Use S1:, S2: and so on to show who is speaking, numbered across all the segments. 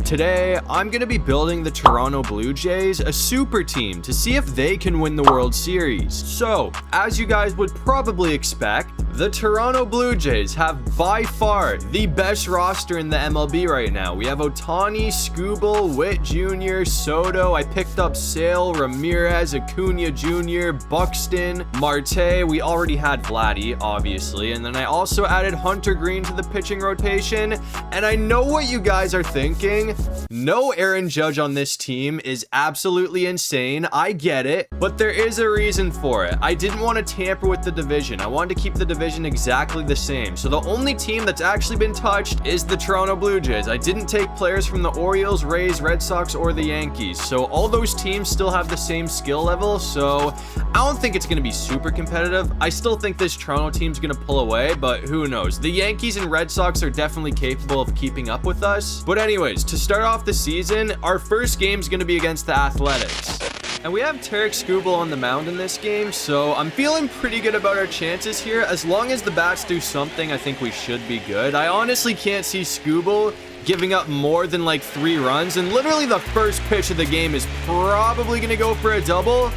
S1: Today, I'm going to be building the Toronto Blue Jays a super team to see if they can win the World Series. So, as you guys would probably expect, the Toronto Blue Jays have by far the best roster in the MLB right now. We have Ohtani, Skubal, Witt Jr., Soto. I picked up Sale, Ramirez, Acuna Jr., Buxton, Marte. We already had Vladdy, obviously. And then I also added Hunter Green to the pitching rotation. And I know what you guys are thinking. No Aaron Judge on this team is absolutely insane. I get it, but there is a reason for it. I didn't want to tamper with the division. I wanted to keep the division exactly the same. So the only team that's actually been touched is the Toronto Blue Jays. I didn't take players from the Orioles, Rays, Red Sox, or the Yankees. So all those teams still have the same skill level. So I don't think it's going to be super competitive. I still think this Toronto team's going to pull away, but who knows? The Yankees and Red Sox are definitely capable of keeping up with us. But anyways, to start off the season, our first game's going to be against the Athletics. And we have Tarek Skubal on the mound in this game, so I'm feeling pretty good about our chances here. As long as the bats do something, I think we should be good. I honestly can't see Skubal giving up more than like 3 runs, and literally the first pitch of the game is probably going to go for a double.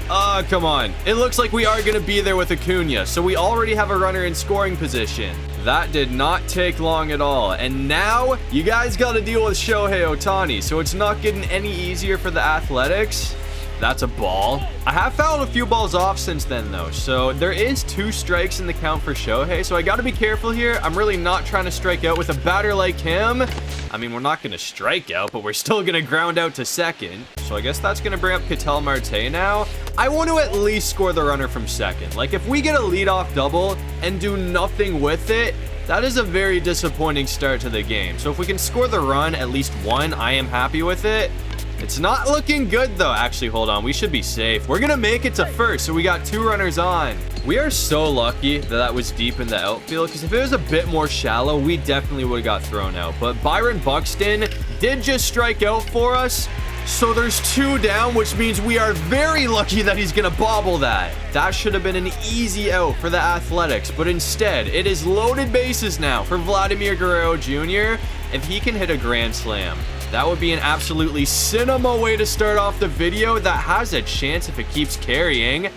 S1: Come on. It looks like we are going to be there with Acuna, so we already have a runner in scoring position. That did not take long at all. And now, you guys got to deal with Shohei Ohtani, so it's not getting any easier for the Athletics. That's a ball. I have fouled a few balls off since then, though, so there is 2 strikes in the count for Shohei, so I got to be careful here. I'm really not trying to strike out with a batter like him. I mean, we're not going to strike out, but we're still going to ground out to second. So I guess that's going to bring up Ketel Marte now. I want to at least score the runner from second. Like, if we get a leadoff double and do nothing with it, that is a very disappointing start to the game. So if we can score the run, at least 1, I am happy with it. It's not looking good, though. Actually, hold on. We should be safe. We're going to make it to first, so we got 2 runners on. We are so lucky that that was deep in the outfield, because if it was a bit more shallow, we definitely would have got thrown out. But Byron Buxton did just strike out for us, so there's 2 down, which means we are very lucky that he's going to bobble that. That should have been an easy out for the Athletics, but instead, it is loaded bases now for Vladimir Guerrero Jr. If he can hit a grand slam, that would be an absolutely cinema way to start off the video. That has a chance if it keeps carrying.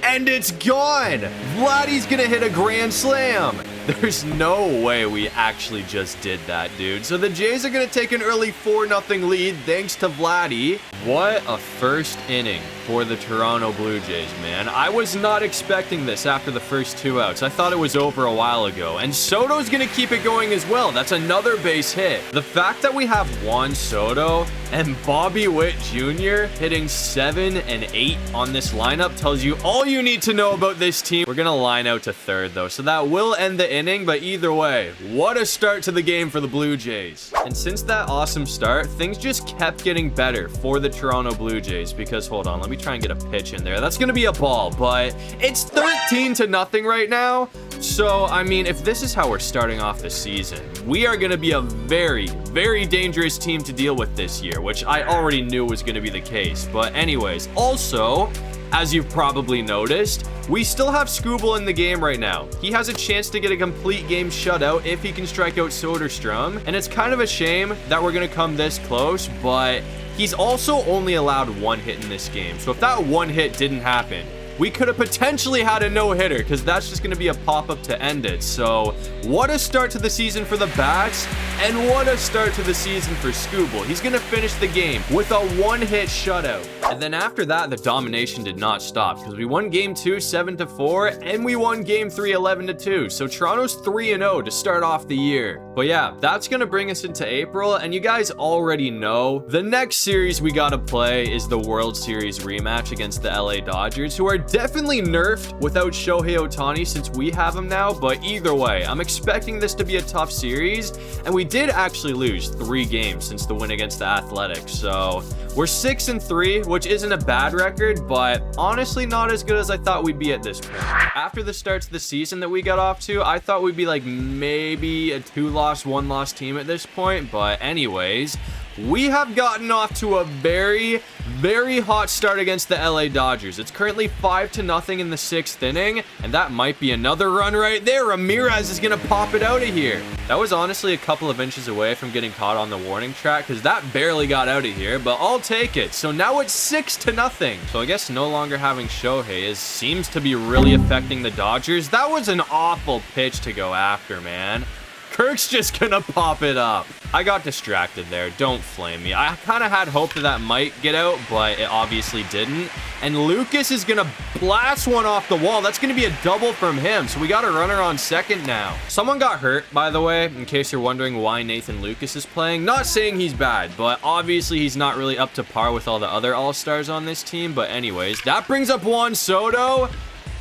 S1: And it's gone! Vladdy's gonna hit a grand slam! There's no way we actually just did that, dude. So the Jays are gonna take an early 4-0 lead thanks to Vladdy. What a first inning for the Toronto Blue Jays, man. I was not expecting this after the first 2 outs. I thought it was over a while ago. And Soto's gonna keep it going as well. That's another base hit. The fact that we have Juan Soto and Bobby Witt Jr. hitting 7 and 8 on this lineup tells you all you need to know about this team. We're gonna line out to third, though, so that will end the inning, but either way, what a start to the game for the Blue Jays. And since that awesome start, things just kept getting better for the Toronto Blue Jays, because hold on, let me try and get a pitch in there. That's gonna be a ball, but it's 13-0 right now. So I mean, if this is how we're starting off the season, we are gonna be a very, very dangerous team to deal with this year, which I already knew was gonna be the case. But anyways, also, as you've probably noticed, we still have Skubal in the game right now. He has a chance to get a complete game shutout if he can strike out Soderstrom. And it's kind of a shame that we're going to come this close, but he's also only allowed 1 hit in this game. So if that 1 hit didn't happen, we could have potentially had a no-hitter, because that's just going to be a pop-up to end it. So what a start to the season for the Bats, and what a start to the season for Skubal. He's going to finish the game with a 1-hit shutout. And then after that, the domination did not stop, because we won Game 2 7-4, and we won Game 3 11-2. So Toronto's 3-0 to start off the year. But yeah, that's going to bring us into April, and you guys already know the next series we got to play is the World Series rematch against the LA Dodgers, who are definitely nerfed without Shohei Ohtani since we have him now. But either way, I'm expecting this to be a tough series, and we did actually lose 3 games since the win against the Athletics. So we're 6-3, which isn't a bad record, but honestly not as good as I thought we'd be at this point. After the starts of the season that we got off to, I thought we'd be like maybe a 2-loss, 1-loss team at this point. But anyways, we have gotten off to a very, very hot start against the LA Dodgers. It's currently 5-0 in the 6th inning, and that might be another run right there. Ramirez is going to pop it out of here. That was honestly a couple of inches away from getting caught on the warning track, because that barely got out of here, but I'll take it. So now it's 6-0. So I guess no longer having Shohei seems to be really affecting the Dodgers. That was an awful pitch to go after, man. Kirk's just gonna pop it up. I got distracted there. Don't flame me. I kind of had hope that that might get out, but it obviously didn't. And Lucas is gonna blast one off the wall. That's gonna be a double from him. So we got a runner on second now. Someone got hurt, by the way, in case you're wondering why Nathan Lucas is playing. Not saying he's bad, but obviously he's not really up to par with all the other All-Stars on this team. But anyways, that brings up Juan Soto.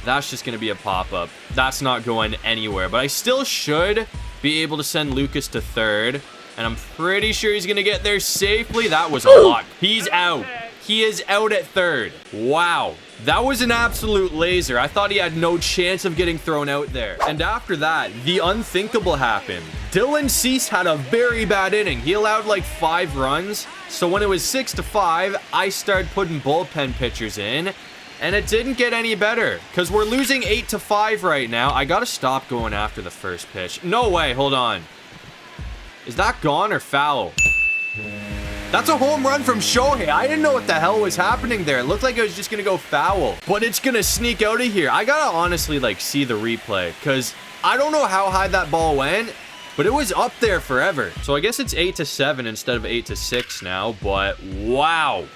S1: That's just gonna be a pop-up. That's not going anywhere, but I still should be able to send Lucas to third, and I'm pretty sure he's gonna get there safely. That was a lot. He's out. He is out at third. Wow, that was an absolute laser. I thought he had no chance of getting thrown out there. And after that, the unthinkable happened. Dylan Cease had a very bad inning. He allowed like 5 runs. So when it was 6-5, I started putting bullpen pitchers in, and it didn't get any better, because we're losing 8-5 right now. I gotta stop going after the first pitch. No way, hold on. Is that gone or foul? That's a home run from Shohei. I didn't know what the hell was happening there. It looked like it was just gonna go foul, but it's gonna sneak out of here. I gotta honestly like see the replay, because I don't know how high that ball went, but it was up there forever. So I guess it's 8-7 instead of 8-6 now, but wow.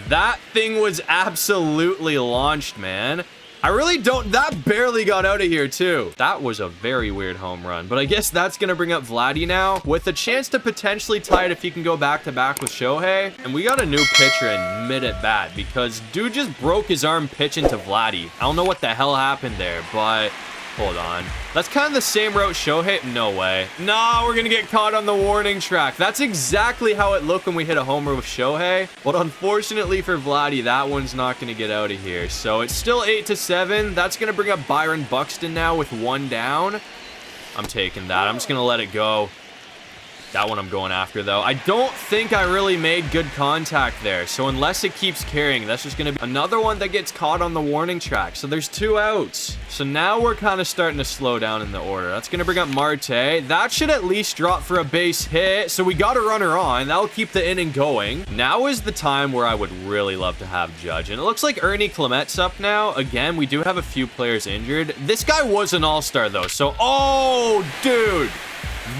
S1: That thing was absolutely launched, man. I really don't... That barely got out of here, too. That was a very weird home run. But I guess that's going to bring up Vladdy now, with a chance to potentially tie it if he can go back-to-back with Shohei. And we got a new pitcher in mid-at-bat, because dude just broke his arm pitching to Vladdy. I don't know what the hell happened there, but... Hold on. That's kind of the same route Shohei... No way. No, we're going to get caught on the warning track. That's exactly how it looked when we hit a homer with Shohei. But unfortunately for Vladdy, that one's not going to get out of here. So it's still 8-7. That's going to bring up Byron Buxton now with 1 down. I'm taking that. I'm just going to let it go. That one I'm going after, though. I don't think I really made good contact there. So unless it keeps carrying, that's just going to be another one that gets caught on the warning track. So there's 2 outs. So now we're kind of starting to slow down in the order. That's going to bring up Marte. That should at least drop for a base hit. So we got a runner on. That'll keep the inning going. Now is the time where I would really love to have Judge. And it looks like Ernie Clement's up now. Again, we do have a few players injured. This guy was an all-star, though. So, oh, dude.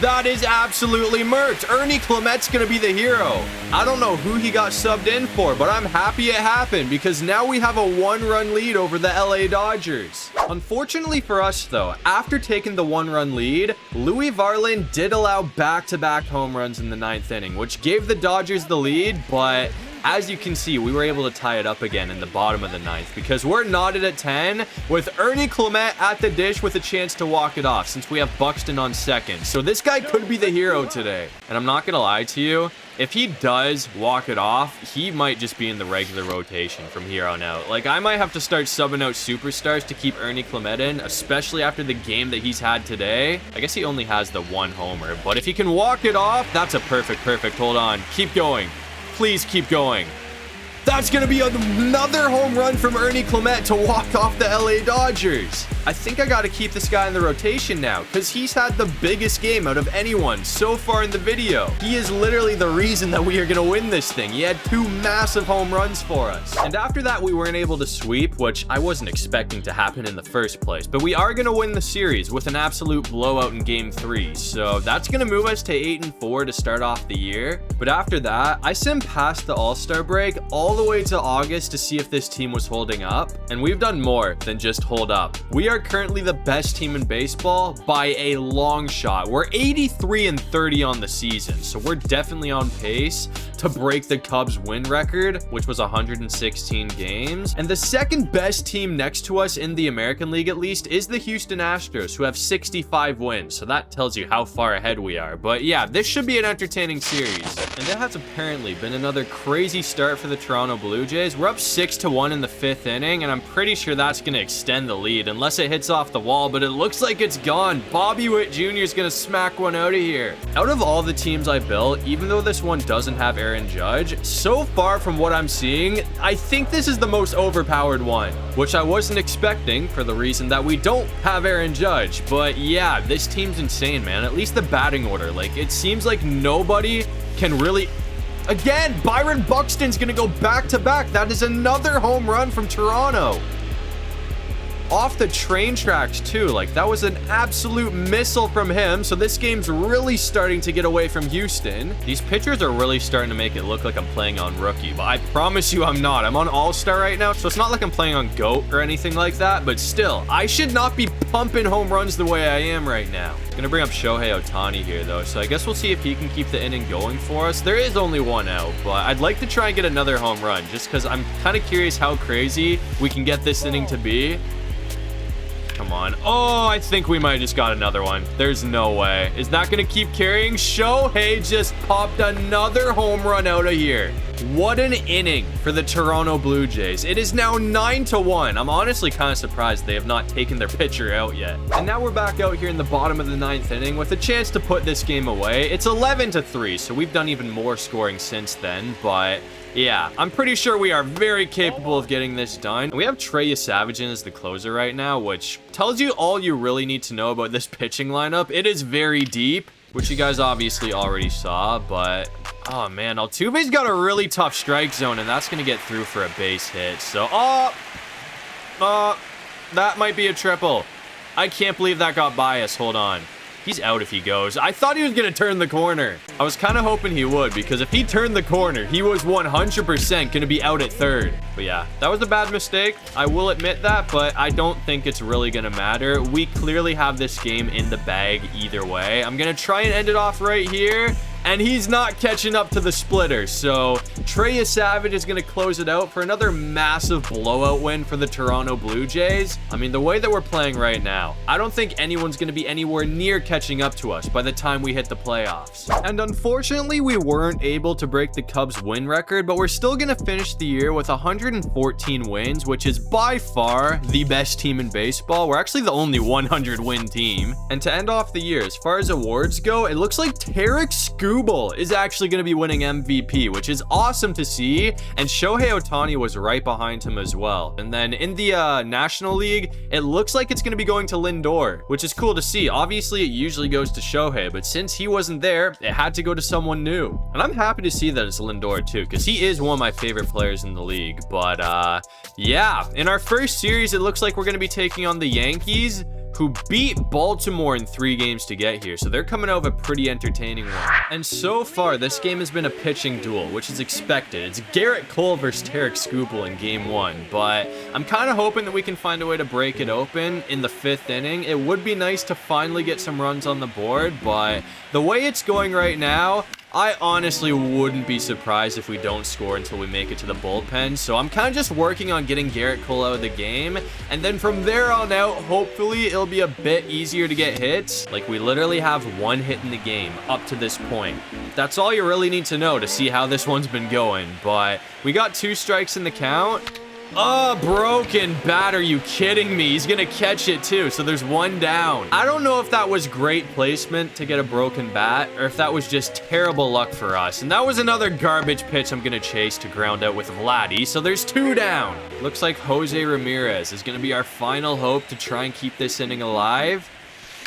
S1: That is absolutely murked. Ernie Clement's gonna be the hero. I don't know who he got subbed in for, but I'm happy it happened, because now we have a 1-run lead over the LA Dodgers. Unfortunately for us, though, after taking the 1-run lead, Louis Varland did allow back-to-back home runs in the 9th inning, which gave the Dodgers the lead, but as you can see, we were able to tie it up again in the bottom of the 9th, because we're knotted at 10 with Ernie Clement at the dish with a chance to walk it off, since we have Buxton on second. So this guy could be the hero today. And I'm not gonna lie to you, if he does walk it off, he might just be in the regular rotation from here on out. Like, I might have to start subbing out superstars to keep Ernie Clement in, especially after the game that he's had today. I guess he only has the 1 homer, but if he can walk it off, that's a perfect. Hold on, keep going. Please keep going. That's going to be another home run from Ernie Clement to walk off the LA Dodgers. I think I got to keep this guy in the rotation now, because he's had the biggest game out of anyone so far in the video. He is literally the reason that we are going to win this thing. He had 2 massive home runs for us. And after that, we weren't able to sweep, which I wasn't expecting to happen in the first place. But we are going to win the series with an absolute blowout in Game 3. So that's going to move us to 8-4 to start off the year. But after that, I simmed past the All-Star break all the way to August to see if this team was holding up, and we've done more than just hold up. We are currently the best team in baseball by a long shot. We're 83-30 on the season, so we're definitely on pace to break the Cubs win record, which was 116 games. And the second best team next to us in the American League, at least, is the Houston Astros, who have 65 wins. So that tells you how far ahead we are. But yeah, this should be an entertaining series. And it has apparently been another crazy start for the Toronto Toronto Blue Jays. We're up 6-1 in the 5th inning, and I'm pretty sure that's going to extend the lead unless it hits off the wall, but it looks like it's gone. Bobby Witt Jr. is going to smack one out of here. Out of all the teams I built, even though this one doesn't have Aaron Judge, so far from what I'm seeing, I think this is the most overpowered one, which I wasn't expecting for the reason that we don't have Aaron Judge. But yeah, this team's insane, man. At least the batting order, like, it seems like nobody can really... Again, Byron Buxton's gonna go back-to-back. That is another home run from Toronto. Off the train tracks too. Like, that was an absolute missile from him. So this game's really starting to get away from Houston. These pitchers are really starting to make it look like I'm playing on rookie, but I promise you I'm not. I'm on all-star right now, so it's not like I'm playing on GOAT or anything like that, but still, I should not be pumping home runs the way I am right now. Gonna bring up Shohei Ohtani here though, so I guess we'll see if he can keep the inning going for us. There is only one out, but I'd like to try and get another home run just because I'm kind of curious how crazy we can get this inning to be. Come on. Oh, I think we might have just got another one. There's no way. Is that going to keep carrying? Shohei just popped another home run out of here. What an inning for the Toronto Blue Jays. It is now 9-1. I'm honestly kind of surprised they have not taken their pitcher out yet. And now we're back out here in the bottom of the 9th inning with a chance to put this game away. It's 11-3, so we've done even more scoring since then, but... yeah, I'm pretty sure we are very capable of getting this done. We have Trey Savage in as the closer right now, which tells you all you really need to know about this pitching lineup. It is very deep, which you guys obviously already saw, but... oh, man, Altuve's got a really tough strike zone, and that's going to get through for a base hit. So, that might be a triple. I can't believe that got by us. Hold on. He's out if he goes. I thought he was going to turn the corner. I was kind of hoping he would, because if he turned the corner, he was 100% going to be out at third. But yeah, that was a bad mistake. I will admit that, but I don't think it's really going to matter. We clearly have this game in the bag either way. I'm going to try and end it off right here. And he's not catching up to the splitter. So Trey Savage is going to close it out for another massive blowout win for the Toronto Blue Jays. I mean, the way that we're playing right now, I don't think anyone's going to be anywhere near catching up to us by the time we hit the playoffs. And unfortunately, we weren't able to break the Cubs win record, but we're still going to finish the year with 114 wins, which is by far the best team in baseball. We're actually the only 100 win team. And to end off the year, as far as awards go, it looks like Tarek Skubal is actually going to be winning MVP, which is awesome to see, and Shohei Ohtani was right behind him as well. And then in the National League, it looks like it's going to be going to Lindor, which is cool to see. Obviously, it usually goes to Shohei, but since he wasn't there, it had to go to someone new. And I'm happy to see that it's Lindor too, because he is one of my favorite players in the league. But yeah, in our first series, it looks like we're going to be taking on the Yankees, who beat Baltimore in 3 games to get here. So they're coming out of a pretty entertaining one. And so far, this game has been a pitching duel, which is expected. It's Garrett Cole versus Tarek Skubal in game 1, but I'm kind of hoping that we can find a way to break it open in the 5th inning. It would be nice to finally get some runs on the board, but the way it's going right now, I honestly wouldn't be surprised if we don't score until we make it to the bullpen. So I'm kind of just working on getting Garrett Cole out of the game. And then from there on out, hopefully it'll be a bit easier to get hits. Like, we literally have 1 hit in the game up to this point. That's all you really need to know to see how this one's been going. But we got 2 strikes in the count. Oh, broken bat. Are you kidding me? He's gonna catch it too, so there's 1 down. I don't know if that was great placement to get a broken bat, or if that was just terrible luck for us. And that was another garbage pitch I'm gonna chase to ground out with Vladdy, so there's 2 down. Looks like Jose Ramirez is gonna be our final hope to try and keep this inning alive.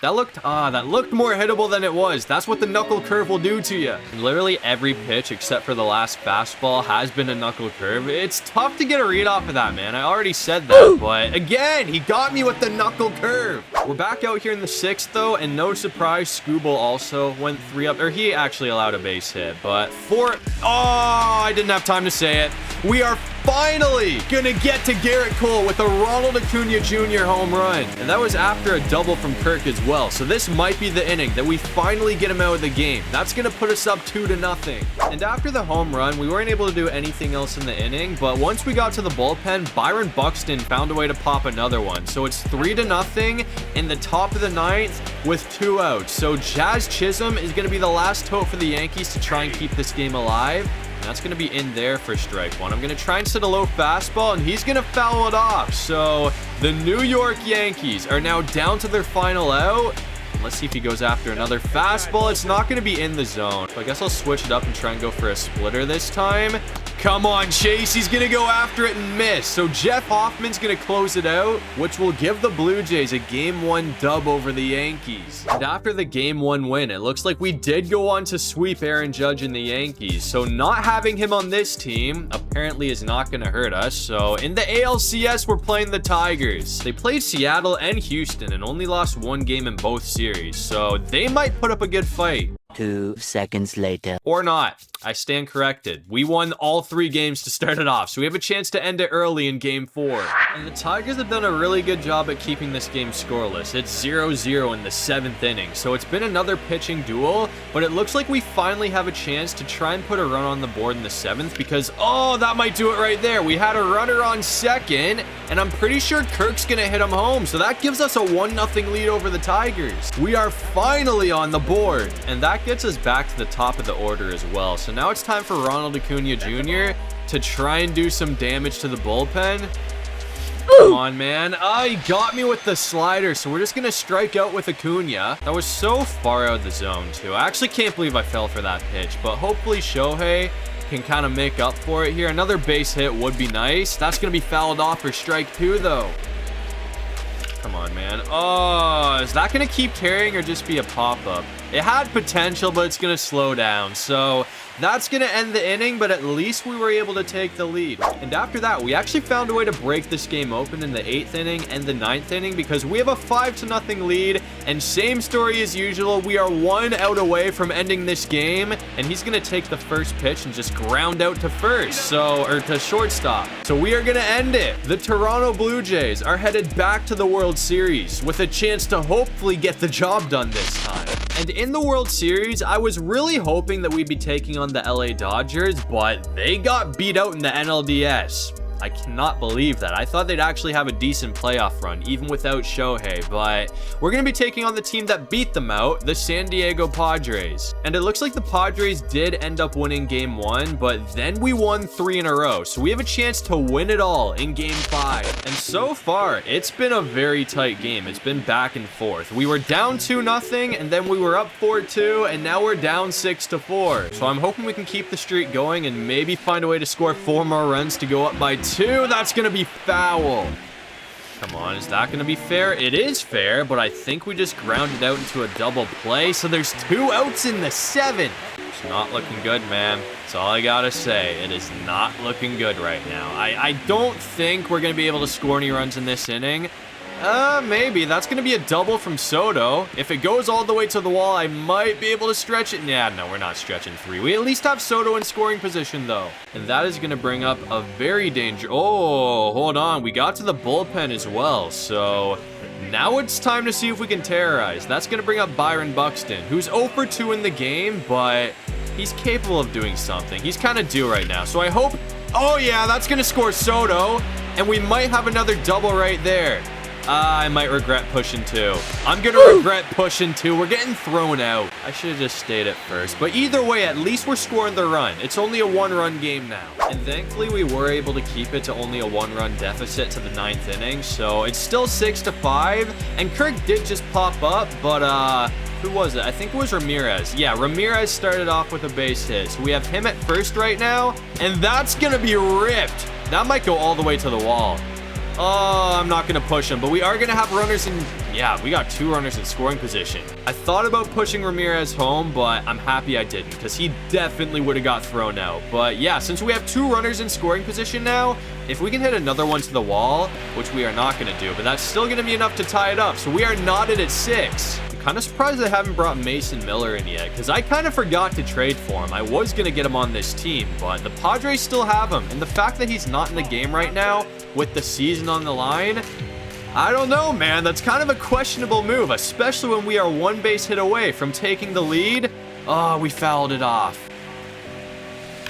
S1: That looked more hittable than it was. That's what the knuckle curve will do to you. Literally every pitch except for the last fastball has been a knuckle curve. It's tough to get a read off of that, man. I already said that, but again, he got me with the knuckle curve. We're back out here in the 6th though, and no surprise, Skubal also went 3 up, or he actually allowed a base hit, but 4, I didn't have time to say it. We are finally gonna get to Garrett Cole with a Ronald Acuna Jr. home run. And that was after a double from Kirk as well. So this might be the inning that we finally get him out of the game. That's gonna put us up 2-0. And after the home run, we weren't able to do anything else in the inning, but once we got to the bullpen, Byron Buxton found a way to pop another one. So it's 3-0 in the top of the 9th with 2 outs. So Jazz Chisholm is gonna be the last hope for the Yankees to try and keep this game alive. And that's going to be in there for strike one. I'm going to try and set a low fastball, and he's going to foul it off. So the New York Yankees are now down to their final out. Let's see if he goes after another fastball. It's not going to be in the zone. So I guess I'll switch it up and try and go for a splitter this time. Come on, Chase. He's going to go after it and miss. So Jeff Hoffman's going to close it out, which will give the Blue Jays a Game 1 dub over the Yankees. And after the Game 1 win, it looks like we did go on to sweep Aaron Judge and the Yankees. So not having him on this team apparently is not going to hurt us. So in the ALCS, we're playing the Tigers. They played Seattle and Houston and only lost one game in both series. So they might put up a good fight.
S2: 2 seconds later.
S1: Or not. I stand corrected. We won all 3 games to start it off, so we have a chance to end it early in Game 4. And the Tigers have done a really good job at keeping this game scoreless. It's 0-0 in the 7th inning, so it's been another pitching duel, but it looks like we finally have a chance to try and put a run on the board in the 7th because, oh, that might do it right there. We had a runner on second, and I'm pretty sure Kirk's gonna hit him home, so that gives us a 1-0 lead over the Tigers. We are finally on the board, and that gets us back to the top of the order as well. So now it's time for Ronald Acuna Jr. to try and do some damage to the bullpen. Come on, man. Oh, he got me with the slider, so we're just going to strike out with Acuna. That was so far out of the zone, too. I actually can't believe I fell for that pitch, but hopefully Shohei can kind of make up for it here. Another base hit would be nice. That's going to be fouled off for strike 2, though. Come on, man. Oh, is that going to keep carrying or just be a pop-up? It had potential, but it's going to slow down. So that's going to end the inning, but at least we were able to take the lead. And after that, we actually found a way to break this game open in the 8th inning and the 9th inning because we have a 5-0 lead. And same story as usual. We are 1 out away from ending this game. And he's going to take the first pitch and just ground out to first. Or to shortstop. So we are going to end it. The Toronto Blue Jays are headed back to the World Series with a chance to hopefully get the job done this time. And in the World Series, I was really hoping that we'd be taking on the LA Dodgers, but they got beat out in the NLDS. I cannot believe that. I thought they'd actually have a decent playoff run, even without Shohei, but we're going to be taking on the team that beat them out, the San Diego Padres. And it looks like the Padres did end up winning Game 1, but then we won 3 in a row, so we have a chance to win it all in Game 5. And so far, it's been a very tight game. It's been back and forth. We were down 2-0, and then we were up 4-2, and now we're down 6-4. So I'm hoping we can keep the streak going and maybe find a way to score 4 more runs to go up by 2. That's going to be foul. Come on, is that going to be fair? It is fair, but I think we just grounded out into a double play. So there's 2 outs in the 7th. It's not looking good, man. That's all I got to say. It is not looking good right now. I don't think we're going to be able to score any runs in this inning. Maybe. That's going to be a double from Soto. If it goes all the way to the wall, I might be able to stretch it. Yeah, no, we're not stretching 3. We at least have Soto in scoring position, though. And that is going to bring up a very dangerous... Oh, hold on. We got to the bullpen as well. So now it's time to see if we can terrorize. That's going to bring up Byron Buxton, who's 0 for 2 in the game, but he's capable of doing something. He's kind of due right now. So I hope... Oh, yeah, that's going to score Soto. And we might have another double right there. I might regret pushing 2. I'm going to regret pushing 2. We're getting thrown out. I should have just stayed at first. But either way, at least we're scoring the run. It's only a 1-run game now. And thankfully, we were able to keep it to only a 1-run deficit to the 9th inning. So it's still 6-5. And Kirk did just pop up. But, who was it? I think it was Ramirez. Yeah, Ramirez started off with a base hit. So we have him at first right now. And that's going to be ripped. That might go all the way to the wall. Oh, I'm not going to push him, but we are going to have runners in... Yeah, we got 2 runners in scoring position. I thought about pushing Ramirez home, but I'm happy I didn't, because he definitely would have got thrown out. But yeah, since we have 2 runners in scoring position now, if we can hit another one to the wall, which we are not going to do, but that's still going to be enough to tie it up. So we are knotted at 6. I'm kind of surprised I haven't brought Mason Miller in yet, because I kind of forgot to trade for him. I was going to get him on this team, but the Padres still have him. And the fact that he's not in the game right now, with the season on the line, I don't know, man. That's kind of a questionable move, especially when we are 1 base hit away from taking the lead. Oh, we fouled it off.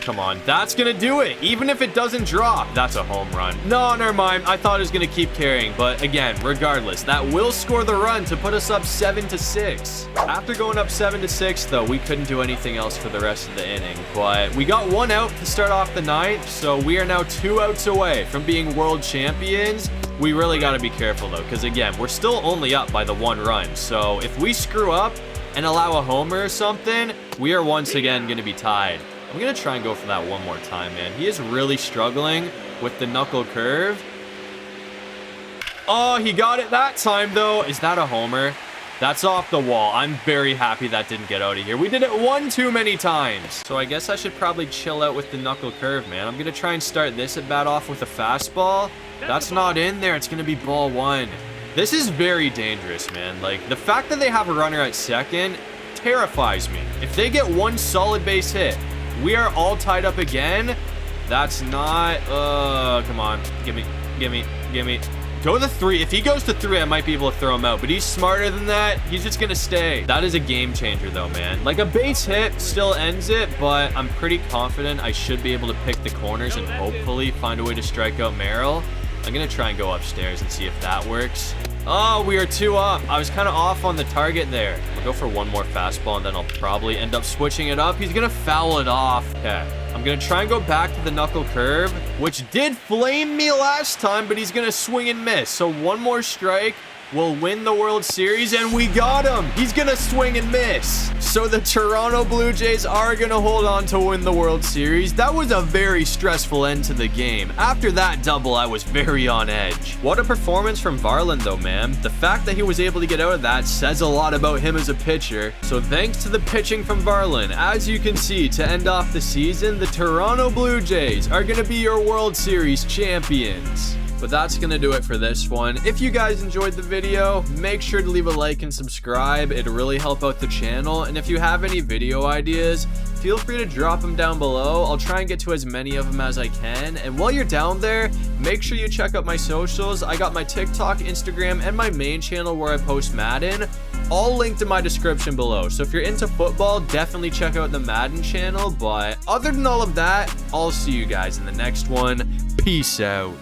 S1: come on. That's gonna do it. Even if it doesn't drop, that's a home run. No, never mind. I thought it was gonna keep carrying, but again, regardless, that will score the run to put us up 7-6. After going up 7-6, though, we couldn't do anything else for the rest of the inning, but we got 1 out to start off the 9th, so we are now 2 outs away from being world champions. We really got to be careful, though, because again, we're still only up by the 1 run, so if we screw up and allow a homer or something, we are once again going to be tied. I'm going to try and go for that one more time, man. He is really struggling with the knuckle curve. Oh, he got it that time, though. Is that a homer? That's off the wall. I'm very happy that didn't get out of here. We did it 1 too many times. So I guess I should probably chill out with the knuckle curve, man. I'm going to try and start this at bat off with a fastball. That's not in there. It's going to be ball 1. This is very dangerous, man. Like, the fact that they have a runner at second terrifies me. If they get 1 solid base hit, we are all tied up again. That's not... come on. Give me. Go to the 3. If he goes to 3, I might be able to throw him out. But he's smarter than that. He's just going to stay. That is a game changer, though, man. Like, a base hit still ends it, but I'm pretty confident I should be able to pick the corners and hopefully find a way to strike out Merrill. I'm going to try and go upstairs and see if that works. Oh, we are 2 up. I was kind of off on the target there. I'll go for 1 more fastball, and then I'll probably end up switching it up. He's going to foul it off. Okay. I'm going to try and go back to the knuckle curve, which did flame me last time, but he's going to swing and miss. So 1 more strike will win the World Series, and we got him. He's going to swing and miss. So the Toronto Blue Jays are going to hold on to win the World Series. That was a very stressful end to the game. After that double, I was very on edge. What a performance from Varland, though, man. The fact that he was able to get out of that says a lot about him as a pitcher. So thanks to the pitching from Varland, as you can see, to end off the season, the Toronto Blue Jays are going to be your World Series champions. But that's going to do it for this one. If you guys enjoyed the video, make sure to leave a like and subscribe. It'll really help out the channel. And if you have any video ideas, feel free to drop them down below. I'll try and get to as many of them as I can. And while you're down there, make sure you check out my socials. I got my TikTok, Instagram, and my main channel where I post Madden, all linked in my description below. So if you're into football, definitely check out the Madden channel. But other than all of that, I'll see you guys in the next one. Peace out.